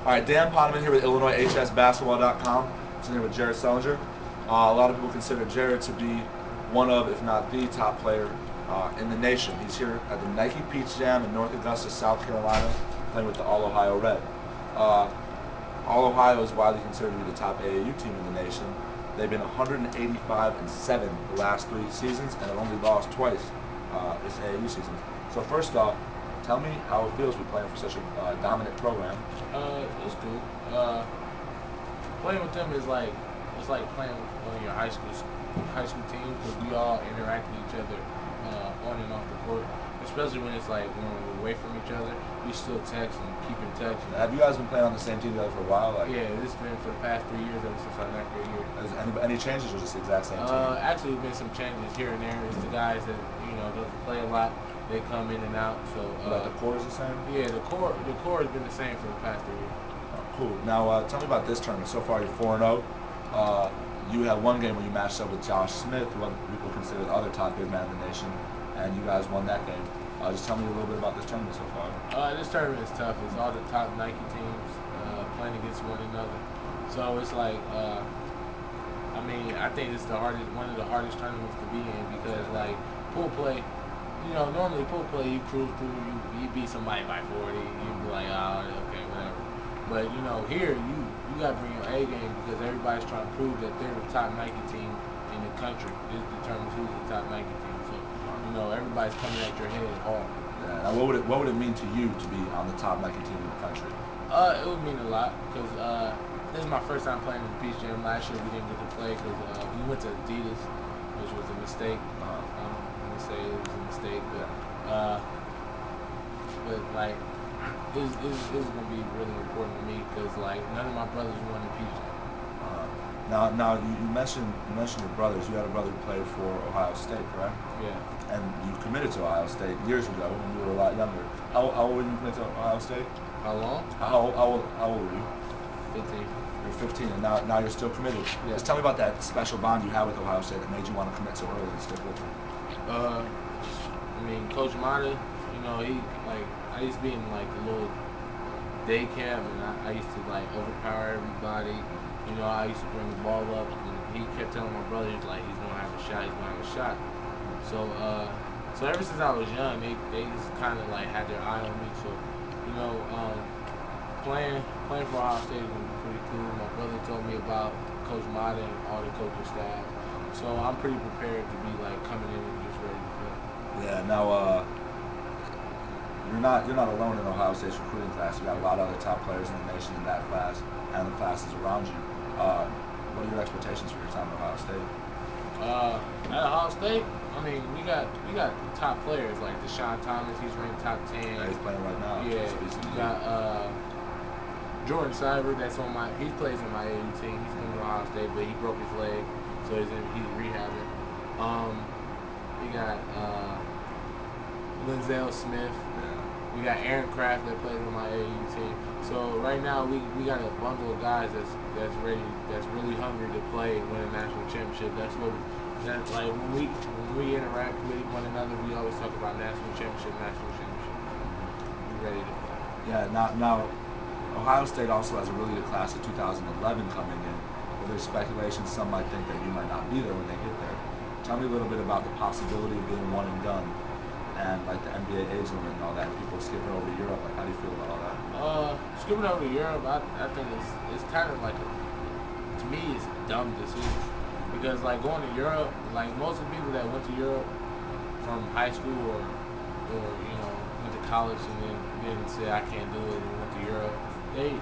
All right, Dan Poneman here with IllinoisHSBasketball.com. Sitting here with Jared Sullinger. A lot of people consider Jared to be one of, if not the top player in the nation. He's here at the Nike Peach Jam in North Augusta, South Carolina, playing with the All Ohio Red. All Ohio is widely considered to be the top AAU team in the nation. They've been 185-7 the last 3 seasons and have only lost twice this AAU season. So first off, tell me how it feels to be playing for such a dominant program. It's cool. Playing with them is like it's like playing with one of your high school team because we all interact with each other on and off the court. Especially when it's like when we're away from each other, we still text and keep in touch. Have you guys been playing on the same team together for a while? Yeah, it's been for the past 3 years ever since our 9th grade year. Has any changes or just the exact same team? Actually, there's been some changes here and there. It's the guys that doesn't play a lot. They come in and out. So the core is the same? Yeah, the core has been the same for the past 3 years. Oh, cool. Now tell me about this tournament. So far, you're 4-0. You had one game where you matched up with Josh Smith, who other people consider the other top big man in the nation, and you guys won that game. Just tell me a little bit about this tournament so far. This tournament is tough. It's all the top Nike teams playing against one another. So it's like, I think it's one of the hardest tournaments to be in because like pool play, normally pool play you cruise through, you beat somebody by 40, you'd be like, oh, okay, whatever. But here you got to bring your A game because everybody's trying to prove that they're the top Nike team in the country. This determines who's the top Nike team. So everybody's coming at your head hard. Yeah. Now, what would it mean to you to be on the top Nike team in the country? It would mean a lot because this is my first time playing in the Peach Jam. Last year we didn't get to play because we went to Adidas, which was a mistake. I'm gonna say it was a mistake, but like it's gonna be really important to me because like none of my brothers won the Peach Jam. Now you mentioned your brothers. You had a brother who played for Ohio State, correct? Yeah. And you committed to Ohio State years ago when you were a lot younger. How old were you when you committed to Ohio State? How long? How old were you? 15. You're 15, and now you're still committed. Yeah. Just tell me about that special bond you had with Ohio State that made you want to commit so early and stick with them. Coach Mata, I used to be in like a little day camp, and I used to like overpower everybody. I used to bring the ball up, and he kept telling my brother, he's gonna have a shot, he's gonna have a shot. So ever since I was young, they just kind of like had their eye on me. So, playing for Ohio State is gonna be pretty cool. My brother told me about Coach Mata and all the coaching staff, so I'm pretty prepared to be like coming in and just ready to play. Yeah. Now, you're not alone in Ohio State's recruiting class. You got a lot of other top players in the nation in that class and the classes around you. What are your expectations for your time at Ohio State? At Ohio State, we got top players like Deshaun Thomas. He's ranked top 10. Yeah, he's playing right now. Yeah, we got Jordan Cyber. He plays on my AAU team. He's coming to Ohio State, but he broke his leg, so he's rehabbing. We got Linzel Smith. Yeah. We got Aaron Kraft that plays on my AAU team. So right now we got a bundle of guys that's ready, that's really hungry to play and win a national championship. When we interact with one another, we always talk about national championship. We ready to play. Yeah. Now, Ohio State also has a really good class of 2011 coming in. But there's speculation some might think that you might not be there when they get there. Tell me a little bit about the possibility of being one and done, and like the NBA age limit and all that. People skipping over to Europe. Like, how do you feel about all that? Skipping over to Europe, I think it's kind of like to me it's a dumb decision because like going to Europe, like most of the people that went to Europe from high school or went to college and then said I can't do it and went to Europe, they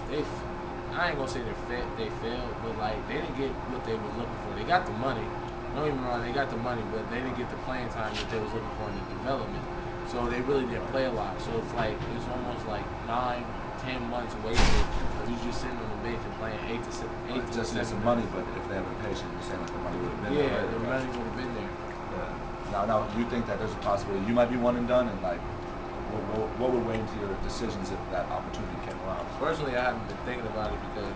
I ain't gonna say they failed, but like they didn't get what they were looking for. They got the money. Don't get me wrong, they got the money, but they didn't get the playing time that they was looking for in the development. So they really didn't play a lot. So it's almost like 9-10 months wasted of you just sitting on the bench and playing 8 to 7. Just need some money, but if they had been patient, you're saying like the money would have been there. Yeah, the money would have been there. Yeah. Now, do you think that there's a possibility you might be one and done, and like, what would weigh into your decisions if that opportunity came around? Personally, I haven't been thinking about it because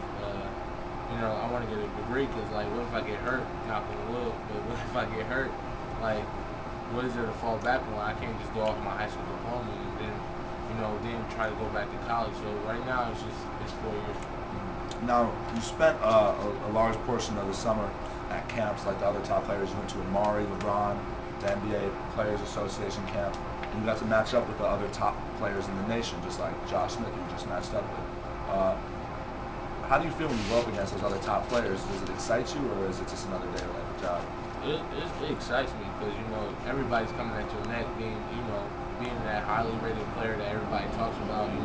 I want to get a degree. Because like, what if I get hurt? Knock on wood. But what if I get hurt? Like, what is there to fall back on? I can't just go off my high school diploma and then then try to go back to college. So right now it's 4 years. Now, you spent a large portion of the summer at camps like the other top players. You went to Amari, LeBron, the NBA Players Association camp, and you got to match up with the other top players in the nation, just like Josh Smith, who you just matched up with. How do you feel when you go up against those other top players? Does it excite you, or is it just another day like a job? It excites me because everybody's coming at your neck, being that highly rated player that everybody talks about. When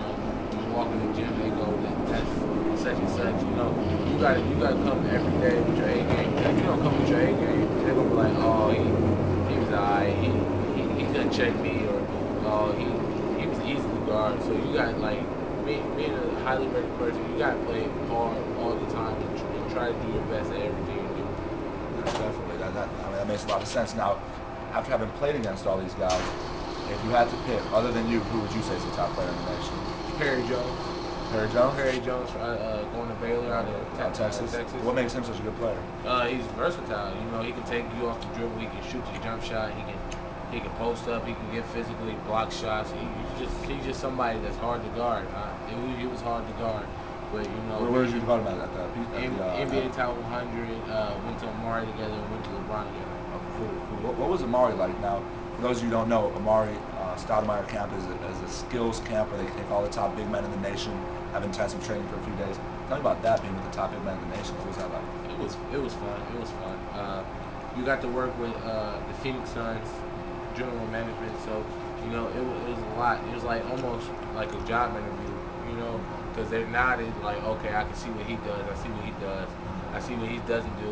you walk in the gym, they go that's such and such. You gotta come every day with your A game. If you don't come with your A game, they're gonna be like, oh, he was alright. He couldn't check me, or oh he was easy to guard. So you got like being a highly rated person, you gotta play hard all the time and try to do your best at everything you do. Definitely. I mean, that makes a lot of sense. Now, after having played against all these guys, if you had to pick, other than you, who would you say is the top player in the nation? Perry Jones. Perry Jones? Perry Jones going to Baylor out of Texas. Texas. What makes him such a good player? He's versatile. He can take you off the dribble. He can shoot your jump shot. He can post up. He can get physically block shots. He's just somebody that's hard to guard. He was hard to guard. But where did you guard him at the NBA Top 100? Went to Amari together and went to LeBron together. Oh, cool. What was Amari like? Now, for those of you who don't know, Amari Stoudemire camp is a skills camp where they take all the top big men in the nation, have intensive training for a few days. Tell me about that, being with the top big men in the nation. What was that like? It was fun. It was fun. You got to work with the Phoenix Suns general management, so it was a lot. It was like almost like a job interview, because they're like, okay, I can see what he does. I see what he does. I see what he doesn't do.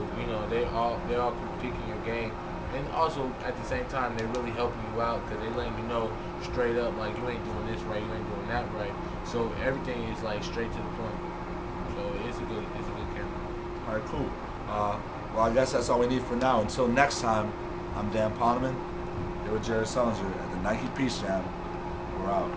They're all critiquing your game, and also at the same time they're really helping you out because they letting you know straight up like you ain't doing this right, you ain't doing that right. So everything is like straight to the point. So it's a good camp. All right, cool. Well, I guess that's all we need for now. Until next time, I'm Dan Poneman. Here with Jared Sullinger at the Nike Peace Jam. We're out.